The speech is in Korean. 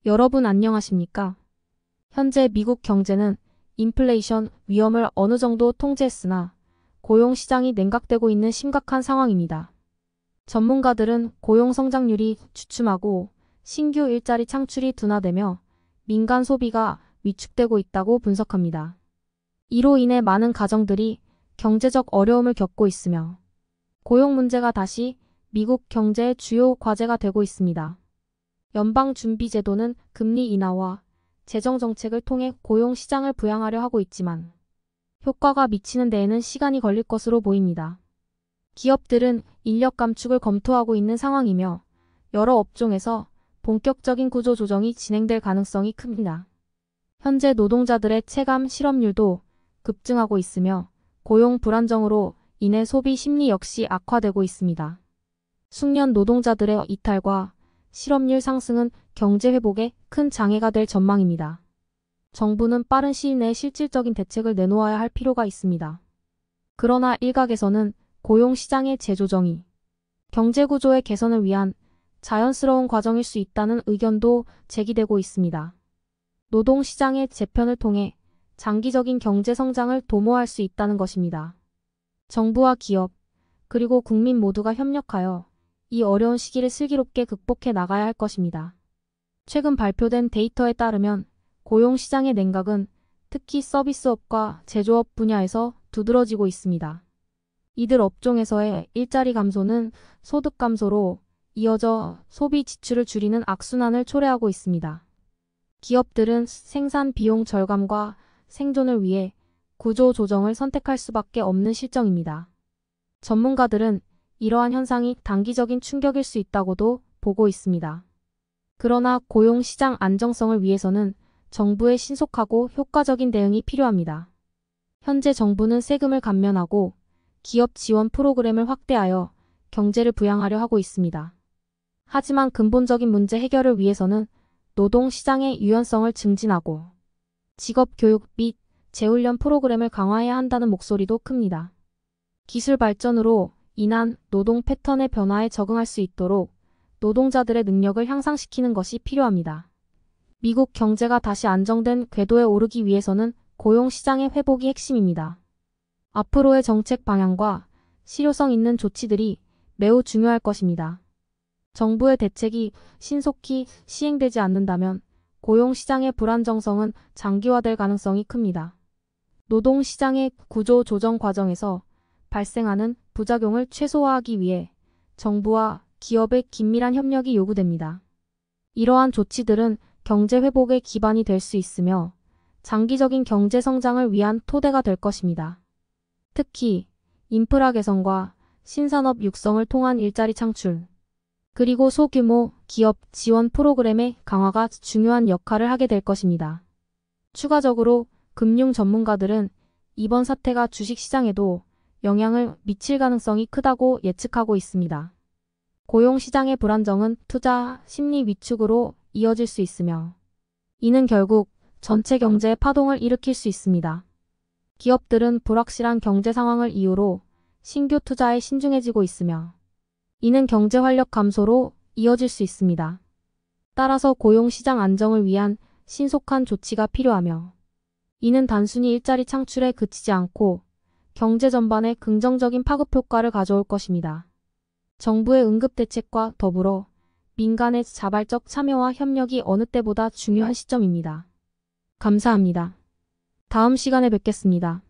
여러분 안녕하십니까? 현재 미국 경제는 인플레이션 위험을 어느 정도 통제했으나 고용 시장이 냉각되고 있는 심각한 상황입니다. 전문가들은 고용 성장률이 주춤하고 신규 일자리 창출이 둔화되며 민간 소비가 위축되고 있다고 분석합니다. 이로 인해 많은 가정들이 경제적 어려움을 겪고 있으며 고용 문제가 다시 미국 경제의 주요 과제가 되고 있습니다. 연방준비제도는 금리 인하와 재정정책을 통해 고용 시장을 부양하려 하고 있지만 효과가 미치는 데에는 시간이 걸릴 것으로 보입니다. 기업들은 인력 감축을 검토하고 있는 상황이며 여러 업종에서 본격적인 구조 조정이 진행될 가능성이 큽니다. 현재 노동자들의 체감 실업률도 급증하고 있으며 고용 불안정으로 인해 소비 심리 역시 악화되고 있습니다. 숙련 노동자들의 이탈과 실업률 상승은 경제 회복에 큰 장애가 될 전망입니다. 정부는 빠른 시일 내에 실질적인 대책을 내놓아야 할 필요가 있습니다. 그러나 일각에서는 고용 시장의 재조정이 경제 구조의 개선을 위한 자연스러운 과정일 수 있다는 의견도 제기되고 있습니다. 노동 시장의 재편을 통해 장기적인 경제 성장을 도모할 수 있다는 것입니다. 정부와 기업, 그리고 국민 모두가 협력하여 이 어려운 시기를 슬기롭게 극복해 나가야 할 것입니다. 최근 발표된 데이터에 따르면 고용 시장의 냉각은 특히 서비스업과 제조업 분야에서 두드러지고 있습니다. 이들 업종에서의 일자리 감소는 소득 감소로 이어져 소비 지출을 줄이는 악순환을 초래하고 있습니다. 기업들은 생산 비용 절감과 생존을 위해 구조 조정을 선택할 수밖에 없는 실정입니다. 전문가들은 이러한 현상이 단기적인 충격일 수 있다고도 보고 있습니다. 그러나 고용 시장 안정성을 위해서는 정부의 신속하고 효과적인 대응이 필요합니다. 현재 정부는 세금을 감면하고 기업 지원 프로그램을 확대하여 경제를 부양하려 하고 있습니다. 하지만 근본적인 문제 해결을 위해서는 노동 시장의 유연성을 증진하고 직업 교육 및 재훈련 프로그램을 강화해야 한다는 목소리도 큽니다. 기술 발전으로 인한 노동 패턴의 변화에 적응할 수 있도록 노동자들의 능력을 향상시키는 것이 필요합니다. 미국 경제가 다시 안정된 궤도에 오르기 위해서는 고용 시장의 회복이 핵심입니다. 앞으로의 정책 방향과 실효성 있는 조치들이 매우 중요할 것입니다. 정부의 대책이 신속히 시행되지 않는다면 고용 시장의 불안정성은 장기화될 가능성이 큽니다. 노동 시장의 구조 조정 과정에서 발생하는 부작용을 최소화하기 위해 정부와 기업의 긴밀한 협력이 요구됩니다. 이러한 조치들은 경제 회복의 기반이 될 수 있으며 장기적인 경제 성장을 위한 토대가 될 것입니다. 특히 인프라 개선과 신산업 육성을 통한 일자리 창출, 그리고 소규모 기업 지원 프로그램의 강화가 중요한 역할을 하게 될 것입니다. 추가적으로 금융 전문가들은 이번 사태가 주식시장에도 영향을 미칠 가능성이 크다고 예측하고 있습니다. 고용 시장의 불안정은 투자 심리 위축으로 이어질 수 있으며 이는 결국 전체 경제의 파동을 일으킬 수 있습니다. 기업들은 불확실한 경제 상황을 이유로 신규 투자에 신중해지고 있으며 이는 경제 활력 감소로 이어질 수 있습니다. 따라서 고용 시장 안정을 위한 신속한 조치가 필요하며 이는 단순히 일자리 창출에 그치지 않고 경제 전반에 긍정적인 파급 효과를 가져올 것입니다. 정부의 응급대책과 더불어 민간의 자발적 참여와 협력이 어느 때보다 중요한 시점입니다. 감사합니다. 다음 시간에 뵙겠습니다.